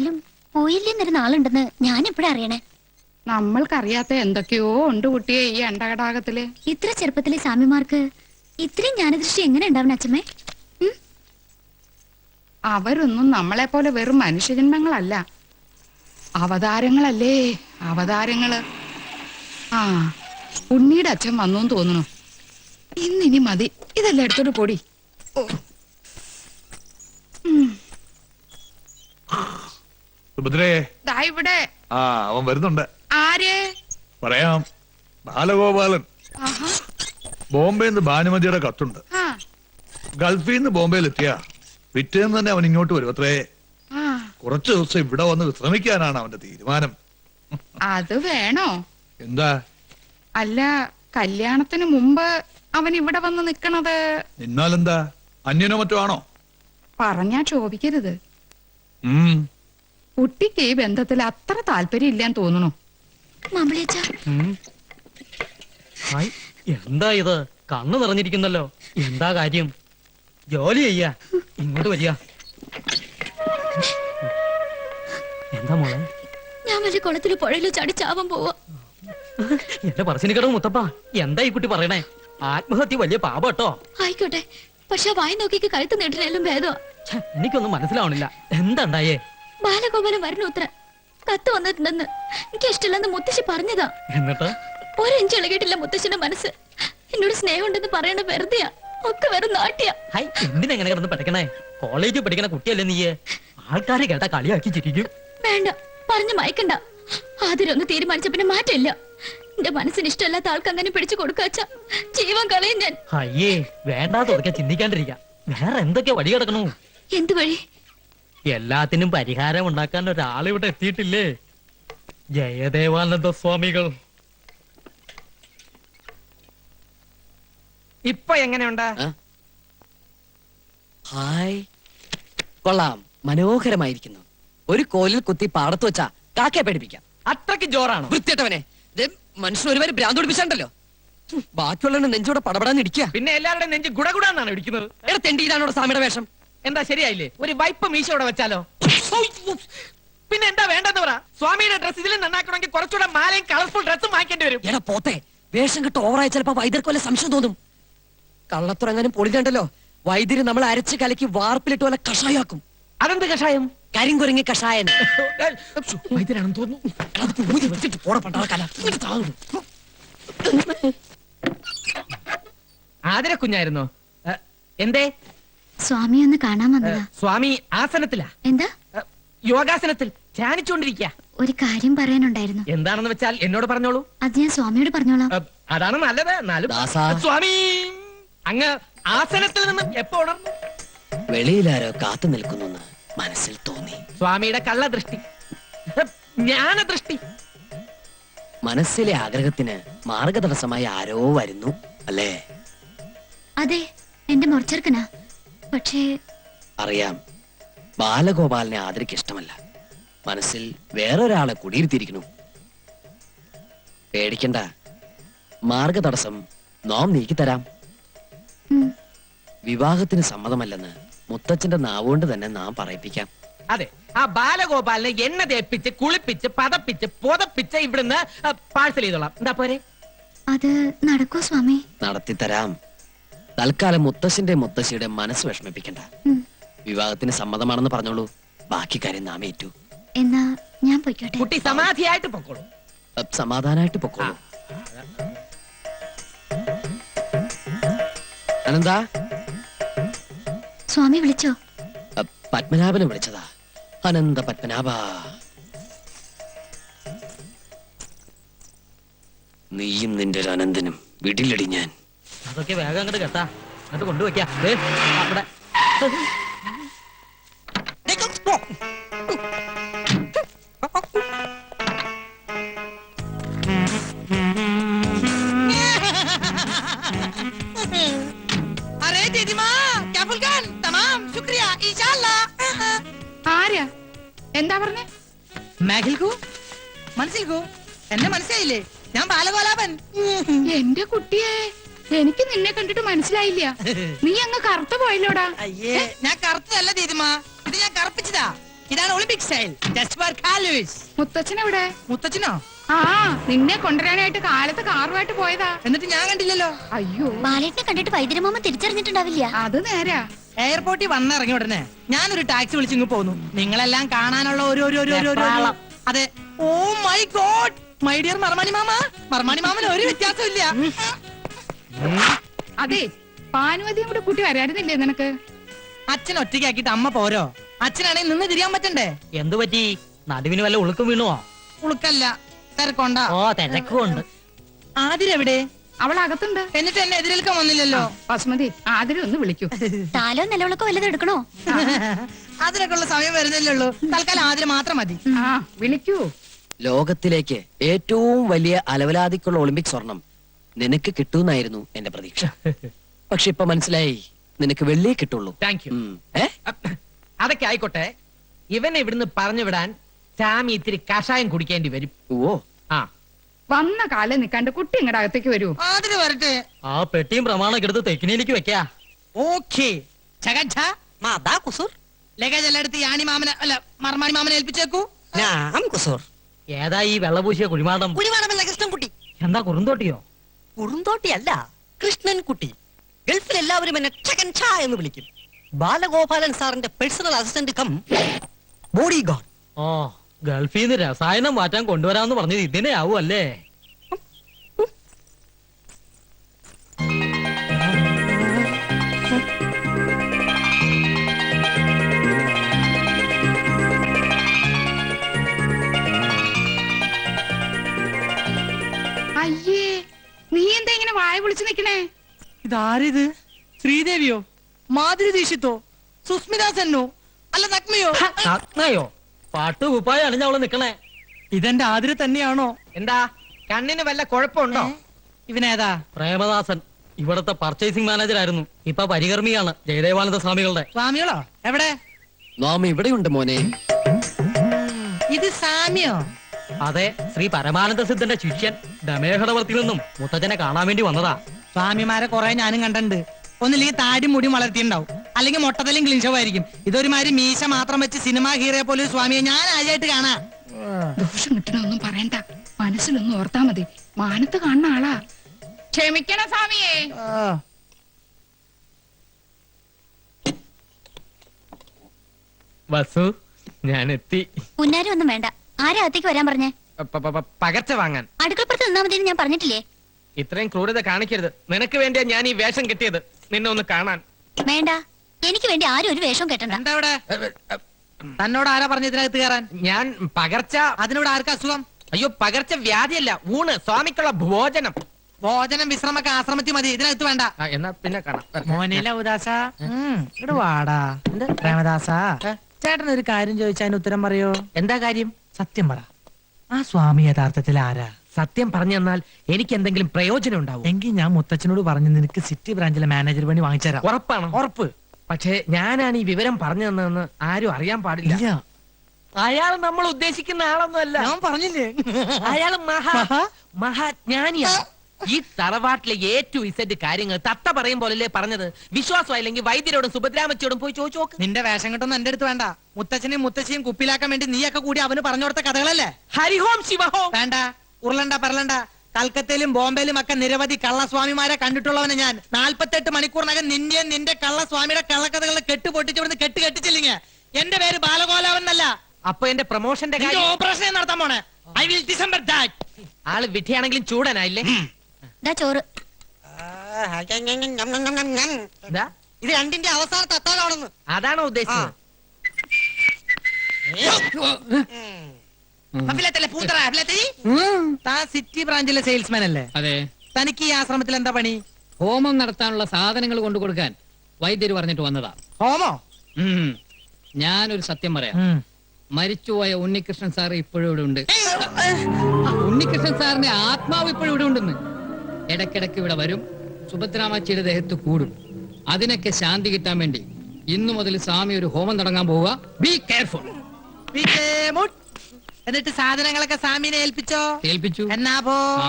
എന്നാലും പോയില്ലെന്നൊരു നാളുണ്ടെന്ന് ഞാൻ എപ്പോഴാ അറിയണേ? നമ്മൾക്കറിയാത്ത എന്തൊക്കെയോ ഉണ്ട് കുട്ടിയെ ഈ അണ്ടകടാകത്തില്. ഇത്ര ചെറുപ്പത്തിലെ സ്വാമിമാർക്ക് ഇത്രയും ജ്ഞാനദൃഷ്ടി എങ്ങനെ ഉണ്ടാവണം അച്ഛമ്മേ? അവരൊന്നും നമ്മളെ പോലെ വെറും മനുഷ്യജന്മങ്ങളല്ല, അവതാരങ്ങളല്ലേ, അവതാരങ്ങള്. ആ, ഉണ്ണിയുടെ അച്ഛൻ വന്നു തോന്നുന്നു. ഇന്നിനി മതി, ഇതെല്ലാം എടുത്തോട്ട് പൊടി. ദാ ഇവിടെ. അവൻ വരുന്നുണ്ട്. ആര്? പറയാം, ബാലഗോപാലൻ. ബോംബെന്ന് ഭാനുമതിയുടെ കത്തുണ്ട്. ഗൾഫിൽ നിന്ന് ബോംബെയിലെത്തിയ പിറ്റേന്ന് തന്നെ അവൻ ഇങ്ങോട്ട് വരും അത്രേ. കുറച്ചു ദിവസം ഇവിടെ വന്ന് വിശ്രമിക്കാനാണ് അവന്റെ തീരുമാനം. അത് വേണോ? എന്താ? അല്ല, കല്യാണത്തിന് മുമ്പ് അവൻ ഇവിടെ വന്ന് നിക്കണത്. നിന്നാലെന്താ, അന്യനോ മറ്റോ ആണോ? പറഞ്ഞാ ക്ഷോഭിക്കരുത്. കുട്ടിക്ക് ഈ ബന്ധത്തിൽ അത്ര താല്പര്യം ഇല്ലാന്ന് തോന്നുന്നു. എന്താ ഇത്, കണ്ണു നിറഞ്ഞിരിക്കുന്നല്ലോ. എന്താ കാര്യം? ജോലി ചെയ്യാ, ഇങ്ങോട്ട് വരിക. എന്താ മോളെ? ഞാൻ വലിയ കുളത്തിലോ പുഴയിലോ ചാടി ചാവാൻ പോവാ. എന്റെ പറശ്ശിനിക്കടവ് മുത്തപ്പ, എന്താ ഈ കുട്ടി പറയണേ? ആത്മഹത്യ വലിയ പാപം കേട്ടോ. ആയിക്കോട്ടെ, പക്ഷെ വായി നോക്കിക്ക് കഴുത്ത് നീട്ടിനെല്ലാം ഭേദം. എനിക്കൊന്നും മനസ്സിലാവണില്ല, എന്താ ഉണ്ടായേ? ബാലഗോപാലൻ വരണു ഉത്തര കത്ത് വന്നിട്ടുണ്ടെന്ന് എനിക്ക് ഇഷ്ടമില്ലെന്ന് മുത്തശ്ശി പറഞ്ഞതാ. എന്നിട്ട് ഒരിഞ്ച് ഇളകിയിട്ടില്ല മുത്തശ്ശിന്റെ മനസ്സ്. എന്നോട് സ്നേഹം ഉണ്ടെന്ന് പറയണ വെറുതെയാ, ഒക്കെ വെറും നാട്ടിയാ. എന്തിനെങ്ങനെ കിടന്ന് പഠിക്കണേ? കോളേജിൽ പഠിക്കണ കുട്ടിയല്ലേ നീയെ? ആൾക്കാരെ കേട്ടാ കളിയാക്കി ചിരിക്കും. വേണ്ട, പറഞ്ഞു മയക്കണ്ട. ആദ്യം തീരുമാനിച്ച പിന്നെ മാറ്റമില്ല. എന്റെ മനസ്സിന് ഇഷ്ടമല്ലാത്ത ആൾക്ക് അങ്ങനെ പിടിച്ചു കൊടുക്കാച്ച ജീവൻ കളയും ഞാൻ. അയ്യേ, വേണ്ടാതൊക്കെ ചിന്തിക്കാണ്ടിരിക്ക. വേറെ എന്തൊക്കെ വഴി കിടക്കണു? എന്ത് വഴി? എല്ലാത്തിനും പരിഹാരം ഉണ്ടാക്കാൻ ഒരാളിവിടെ എത്തിയിട്ടില്ലേ? ജയദേവാനന്ദ സ്വാമികൾ. ഇപ്പൊ എങ്ങനെയുണ്ട്? ഹായ്, കൊള്ളാം, മനോഹരമായിരിക്കുന്നു. ഒരു കോലിൽ കുത്തി പാടത്ത് വെച്ചാ കാക്കയെ പേടിപ്പിക്കാം. അത്രയ്ക്ക് ജോറാണോ? വൃത്തിയേട്ടവനെ, മനുഷ്യൻ ഒരുപാട് ഭ്രാന്ത് പിടിപ്പിച്ചിട്ടുണ്ടല്ലോ. ബാക്കിയുള്ള നെഞ്ചോടെ പടപടാന്ന് ഇടിക്കുക. പിന്നെ എല്ലാവരുടെയും നെഞ്ച് ഗുടഗുടാന്നാണ് ഇടിക്കുന്നത്. എടാ തെണ്ടി, ഇതാണോ സ്വാമിയുടെ വേഷം? എന്താ ശരിയായില്ലേ? ഒരു വൈപ്പ് മീശയോടെ വെച്ചാലോ? പിന്നെ എന്താ വേണ്ടെന്ന് പറ. സ്വാമിയുടെ ഡ്രസ് ഇതിൽ നന്നാക്കണമെങ്കിൽ കുറച്ചുകൂടെ മാലയും കളർഫുൾ ഡ്രസ്സും വാങ്ങിക്കേണ്ടി വരും. എടാ പോത്തെ, വേഷം കെട്ട് ഓവറായി ചിലപ്പോ വൈദ്യർക്ക് വല്ല സംശയം തോന്നും. കള്ളത്തുറങ്ങാനും പൊളിഞ്ഞണ്ടല്ലോ. വൈദ്യര് നമ്മൾ അരച്ച് കലക്കി വാർപ്പിലിട്ട് വല്ല കഷായാക്കും. അതെന്ത് കഷായം? കരിങ്കുരങ്ങി കഷായൻ. വൈദ്യരാണെന്ന് തോന്നുന്നു. ആതിര കുഞ്ഞായിരുന്നോ? എന്തേ? സ്വാമി ഒന്ന് കാണാൻ വന്നതാ. സ്വാമി ആസനത്തിലാ. എന്താ? യോഗാസനത്തിൽ ധ്യാനിച്ചുകൊണ്ടിരിക്കുക. ഒരു കാര്യം പറയാനുണ്ടായിരുന്നു. എന്താണെന്ന് വെച്ചാൽ എന്നോട് പറഞ്ഞോളൂ. അത് ഞാൻ സ്വാമിയോട് പറഞ്ഞോളാം. അതാണ് നല്ലത്. സ്വാമി, അങ്ങ് ആസനത്തിൽ നിന്നും എപ്പോ ഉണർന്നു? വെളിയിലാരോ കാത്തു നിൽക്കുന്നു മനസ്സിൽ തോന്നി. സ്വാമിയുടെ കള്ളദൃഷ്ടി, ജ്ഞാനദൃഷ്ടി. മനസ്സിലെ ആഗ്രഹത്തിന് മാർഗതടസ്സമായി ആരോ വരുന്നു അല്ലേ? അതെ, എന്റെ മുറച്ചെറുക്കനാ. പക്ഷേ അറിയാം, ബാലഗോപാലിനെ ആദരിക്ക് ഇഷ്ടമല്ല. മനസ്സിൽ വേറൊരാളെ കുടിയിരുത്തിയിരിക്കുന്നു. പേടിക്കണ്ട, മാർഗതടസ്സം നാം നീക്കിത്തരാം. വിവാഹത്തിന് സമ്മതമല്ലെന്ന് മുത്തച്ഛന്റെ നാവുകൊണ്ട് തന്നെ നാം പറയിപ്പിക്കാം. അതെ, ആ ബാലഗോപാലിനെ എണ്ണ തേപ്പിച്ച് കുളിപ്പിച്ച് പതപ്പിച്ച് പുതപ്പിച്ച് ഇവിടുന്ന് പാഴ്സൽ ചെയ്തോളാം. എന്താ പോരെ? അത് നടക്കോ സ്വാമി? നടത്തിത്തരാം. തൽക്കാലം മുത്തശ്ശന്റെ മുത്തശ്ശിയുടെ മനസ്സ് വിഷമിപ്പിക്കണ്ട. വിവാഹത്തിന് സമ്മതമാണെന്ന് പറഞ്ഞോളൂ, ബാക്കി കാര്യം നാം ഏറ്റു. എന്നാ ഞാൻ പൊയ്ക്കോട്ടെ? കുട്ടി സമാധിയായിട്ട് പൊക്കോളൂ. സമാധാനായിട്ട് പൊക്കോളൂ. അനന്താ, സ്വാമി വിളിച്ചോ? പത്മനാഭനെ വിളിച്ചതാ. അനന്ത പത്മനാഭ, നീയും നിന്റെ ഒരു അനന്തനും വിടിലടി ഞാൻ. അതൊക്കെ വേഗം അങ്ങോട്ട് കേട്ടാ, അങ്ങോട്ട് കൊണ്ടുവയ്ക്കാ. അവിടെ ആരാ? എന്താ പറഞ്ഞേ? മനസ്സിൽക്കോ? എന്നെ മനസ്സിലായില്ലേ? ഞാൻ ബാലഗോപാലൻ. എന്റെ കുട്ടിയെ, എനിക്ക് നിന്നെ കണ്ടിട്ട് മനസ്സിലായില്ല. നീ അങ്ങ് കറുത്ത പോയല്ലോടാ. അയ്യേ, ഞാൻ കറുത്തതല്ല ദീദിമ, ഇത് ഞാൻ കറുപ്പിച്ചതാ. ഇതാണ് ഒളിമ്പിക് സ്റ്റൈൽ ജസ്റ്റ് ഫോർ കാലൂസ്. മുത്തച്ഛൻ എവിടെ? മുത്തച്ഛനോ? ആ നിന്നെ കൊണ്ടുവരാനായിട്ട് കാലത്ത് കാറുമായിട്ട് പോയതാ. എന്നിട്ട് ഞാൻ കണ്ടില്ലല്ലോ. അയ്യോ ബാലേട്ടനെ കണ്ടിട്ട് വൈദ്യരമാമ തിരിച്ചറിഞ്ഞിട്ടുണ്ടാവില്ല. അത് നേരാ. എയർപോർട്ടിൽ വന്നിറങ്ങി ഉടനെ ഞാനൊരു ടാക്സി വിളിച്ചിങ്ങ് പോന്നു. നിങ്ങളെല്ലാം കാണാനുള്ള ഒരു അതെ. Oh my God my dear Marmani മാമ. മർമാണി മാമന് ഒരു വ്യത്യാസമില്ല. അതെ ഭാനുമതിയും കൂടെ കൂട്ടി വരായിരുന്നില്ലേ നിനക്ക്? അച്ഛൻ ഒറ്റയ്ക്കാക്കിട്ട് അമ്മ പോരോ? അച്ഛനാണെങ്കിൽ നിന്ന് തിരിയാൻ പറ്റണ്ടേ? എന്തു പറ്റി? നടുവിന് വല്ല ഉളുക്കും വീണുവോ? ഉളുക്കല്ല, തിരക്കൊണ്ട. ഓ തിരക്കുണ്ട്. ആതിരെവിടെ? അവൾ അകത്തുണ്ട്. എന്നിട്ട് എന്നെ എതിരേൽക്കാൻ വന്നില്ലല്ലോ. ബസ്മതി ആതിരെ ഒന്ന് വിളിക്കൂ. താലോ നിലവിളക്കോ വല്ലതും എടുക്കണോ? അതിനൊക്കെ ഉള്ള സമയം വരുന്നില്ലേ ഉള്ളൂ. തൽക്കാലം ആതിര മാത്രം മതി. ആ വിളിക്കൂ. ലോകത്തിലേക്ക് ഏറ്റവും വലിയ അലവലാതിക്കുള്ള ഒളിമ്പിക് സ്വർണം നിനക്ക് കിട്ടൂന്നായിരുന്നു എന്റെ പ്രതീക്ഷ. പക്ഷെ ഇപ്പൊ മനസ്സിലായി നിനക്ക് വെള്ളിയേ കിട്ടുള്ളൂ. Thank you. ഉം. ഏ? അതൊക്കെ ആയിക്കോട്ടെ. ഇവനെ ഇവിടുന്ന് പറഞ്ഞു വിടാൻ സാമി ഇത്തിരി കഷായം കുടിക്കേണ്ടി വരും. ഓ ആ വന്ന കാലം നിക്കാണ്ട് കുട്ടി ഇങ്ങടെ അകത്തേക്ക് വരൂ. ആതിര വരട്ടെ. ആ പെട്ടിയും പ്രമാണൊക്കെ എടുത്ത് തെക്കിനിയിലേക്ക് വെക്കാ. ഓക്കേ. ലഗേജ് എല്ലാം എടുത്ത് യാണി മാമനെ അല്ല മർമാണി മാമനെ ഏൽപ്പിച്ചേക്കൂ. ഏതാ ഈ വെള്ളപൂശിയ കുഴിമാടം? കൃഷ്ണൻകുട്ടി. എന്താ കുറുന്തോട്ടിയോ? കുറുന്തോട്ടിയല്ല, കൃഷ്ണൻകുട്ടി. ഗൾഫിൽ എല്ലാവരും എന്നെ ചകൻ ഛാ എന്ന് വിളിക്കും. ബാലഗോപാലൻ സാറിന്റെ personal assistant cum body guard. ഓ ഗൾഫിൽ നിന്ന് രസായനം മാറ്റാൻ കൊണ്ടുവരാന്ന് പറഞ്ഞത് ഇതിനെ ആവും അല്ലേ? അയ്യേ നീ എന്താ ഇങ്ങനെ വായ വിളിച്ചു നിക്കണേ? ഇതാരിത്? ശ്രീദേവിയോ, മാധുരി ദീക്ഷിത്തോ, സുസ്മിത സെന്നോ, അല്ല നഗ്മയോ? നഗ്നയോ? പാട്ട് കുപ്പായ അണിഞ്ഞ അവള് നിക്കണേ. ഇതെന്റെ ആതിര തന്നെയാണോ? എന്താ കണ്ണിന് വല്ല കുഴപ്പമുണ്ടോ? ഇവനേതാ? പ്രേമദാസൻ ഇവിടത്തെ പർച്ചേസിംഗ് മാനേജർ ആയിരുന്നു. ഇപ്പൊ പരികർമ്മിയാണ് ജയദേവാനന്ദ സ്വാമികളുടെ. സ്വാമികളോ? എവിടെ? നാം ഇവിടെയുണ്ട് മോനെ. ഇത് സാമിയോ? അതെ, ശ്രീ പരമാനന്ദ സിദ്ധന്റെ ശിഷ്യൻ ദമേഹടവർത്തിൽ നിന്നും മുത്തച്ഛനെ കാണാൻ വേണ്ടി വന്നതാ. സ്വാമിമാരെ കുറെ ഞാനും കണ്ടിട്ടുണ്ട്. ഒന്നില്ലെങ്കിൽ താടി മുടി വളർത്തിണ്ടാവും, അല്ലെങ്കിൽ മൊട്ടത്തിലും ക്ലിൻഷവായിരിക്കും. ഇതൊരുമാതിരി മീശ മാത്രം വെച്ച് സിനിമാ ഹീറോയെ പോലെ ഒരു സ്വാമിയെ ഞാൻ ആദ്യമായിട്ട് കാണാ. ദോഷം കിട്ടണൊന്നും പറയണ്ട, മനസ്സിലൊന്നും ഓർത്താ മതി. മാനത്ത് കാണുന്ന ആളാ. ക്ഷമിക്കണ സ്വാമിയേ. വസു ഞാൻ എത്തി. പുന്നാരും ഒന്നും വേണ്ട. ആരാ അകത്തേക്ക് വരാൻ പറഞ്ഞേ? പകർച്ച വാങ്ങാൻ. അടുക്കളപ്പുറത്ത് നിന്നാ മതി ഞാൻ പറഞ്ഞിട്ടില്ലേ? ഇത്രയും ക്രൂരത കാണിക്കരുത്. നിനക്ക് വേണ്ടിയാ ഞാൻ ഈ വേഷം കെട്ടിയത്, നിന്നെ ഒന്ന് കാണാൻ. വേണ്ട, എനിക്ക് വേണ്ടി ആരും ഒരു വേഷം കെട്ടണ്ട. എന്താ ഇവിടെ? തന്നോട് ആരാ പറഞ്ഞ ഇതിനകത്ത് കയറാൻ? ഞാൻ പകർച്ച. അതിനോട് ആർക്കാ അസുഖം? അയ്യോ പകർച്ച വ്യാധിയല്ല, ഊണ്, സ്വാമിക്കുള്ള ഭോജനം. ഭോജനം വിശ്രമൊക്കെ ആശ്രമത്തിൽ മതി, ഇതിനകത്ത് വേണ്ട. എന്നാ പിന്നെ കാണാം. മോനില ഉദാസ ഇവിടെ വാടാ. പ്രേമദാസ ചേട്ടൻ ഒരു കാര്യം ചോദിച്ചാൽ അതിന് ഉത്തരം പറയോ? എന്താ കാര്യം? സത്യം പറ, ആ സ്വാമി യഥാർത്ഥത്തിൽ ആരാ? സത്യം പറഞ്ഞു തന്നാൽ എനിക്ക് എന്തെങ്കിലും പ്രയോജനം ഉണ്ടാവും. എങ്കിൽ ഞാൻ മുത്തച്ഛനോട് പറഞ്ഞു നിനക്ക് സിറ്റി ബ്രാഞ്ചിലെ മാനേജർ പണി വാങ്ങിച്ചുതരാം. ഉറപ്പാണോ? ഉറപ്പ്. പക്ഷേ ഞാനാണ് ഈ വിവരം പറഞ്ഞു തന്നതെന്ന് ആരും അറിയാൻ പാടില്ല. ഇല്ല, അയാൾ നമ്മൾ ഉദ്ദേശിക്കുന്ന ആളൊന്നുമല്ല. ഞാൻ പറഞ്ഞില്ലേ അയാൾ മഹാ? മഹാജ്ഞാനിയാണ്. ഈ തറവാട്ടിലെ ഏറ്റവും ഇസഡ് കാര്യങ്ങൾ തത്ത പറയും പോലല്ലേ പറഞ്ഞത്. വിശ്വാസമായില്ലെങ്കിൽ വൈദ്യരോടും സുഭദ്രാമച്ചിയോടും പോയി ചോദിച്ചു നോക്ക്. നിന്റെ വേഷം കെട്ടൊന്നും എന്റെ അടുത്ത് വേണ്ട. മുത്തച്ഛനെയും മുത്തശ്ശിയും കുപ്പിലാക്കാൻ വേണ്ടി നീയൊക്കെ കൂടി അവന് പറഞ്ഞു കൊടുത്ത കഥകളല്ലേ? ഹരിഹോം ശിവഹോം. വേണ്ട, ഉരുളണ്ട പറലണ്ട. കൽക്കത്തയിലും ബോംബെയിലും ഒക്കെ നിരവധി കള്ളസ്വാമിമാരെ കണ്ടിട്ടുള്ളവന് ഞാൻ. 48 മണിക്കൂറിനകം നിന്നെയും നിന്റെ കള്ളസ്വാമിയുടെ കള്ളക്കഥകളെ കെട്ടുപൊട്ടിച്ചിവിടുന്ന് കെട്ടിച്ചില്ലെങ്കിൽ എന്റെ പേര് ബാലഗോലാവൻ എന്നല്ല. അപ്പൊ എന്റെ പ്രൊമോഷന്റെ കാര്യം ഓപ്പറേഷൻ നടത്താൻ പോണേ. I will December that. ആള് വിധിയാണെങ്കിലും ചൂടനായില്ലേ? ദാ ചോറ്. എന്താ ഇത് രണ്ടിന്റെ അവസാനത്തെ അത്താഴമാണെന്ന്. അതാണോ ഉദ്ദേശിച്ചത്? താൻ സിറ്റി ബ്രാഞ്ചിലെ സെയിൽസ്മാൻ അല്ലേ? അതെ. തനിക്ക് ഈ ആശ്രമത്തിൽ എന്താ പണി? ഹോമം നടത്താനുള്ള സാധനങ്ങൾ കൊണ്ടു കൊടുക്കാൻ വൈദ്യര് പറഞ്ഞിട്ട് വന്നതാ. ഹോമോ? ഞാനൊരു സത്യം പറയാം. മരിച്ചുപോയ ഉണ്ണികൃഷ്ണൻ സാർ ഇപ്പോഴും ഇവിടെ ഉണ്ട്. ഉണ്ണികൃഷ്ണൻ സാറിന്റെ ആത്മാവ് ഇപ്പോഴും ഇവിടെ ഉണ്ടെന്ന്. ഇടയ്ക്കിടയ്ക്ക് ഇവിടെ വരും, സുഭദ്രാമച്ചിയുടെ ദേഹത്ത് കൂടും. അതിനൊക്കെ ശാന്തി കിട്ടാൻ വേണ്ടി ഇന്നു മുതൽ സ്വാമി ഒരു ഹോമം തുടങ്ങാൻ പോവുക. Be careful. എന്നിട്ട് സാധനങ്ങളൊക്കെ സ്വാമിനെ ഏൽപ്പിച്ചോ? ഏൽപ്പിച്ചു. എന്നാ പോ. ആ.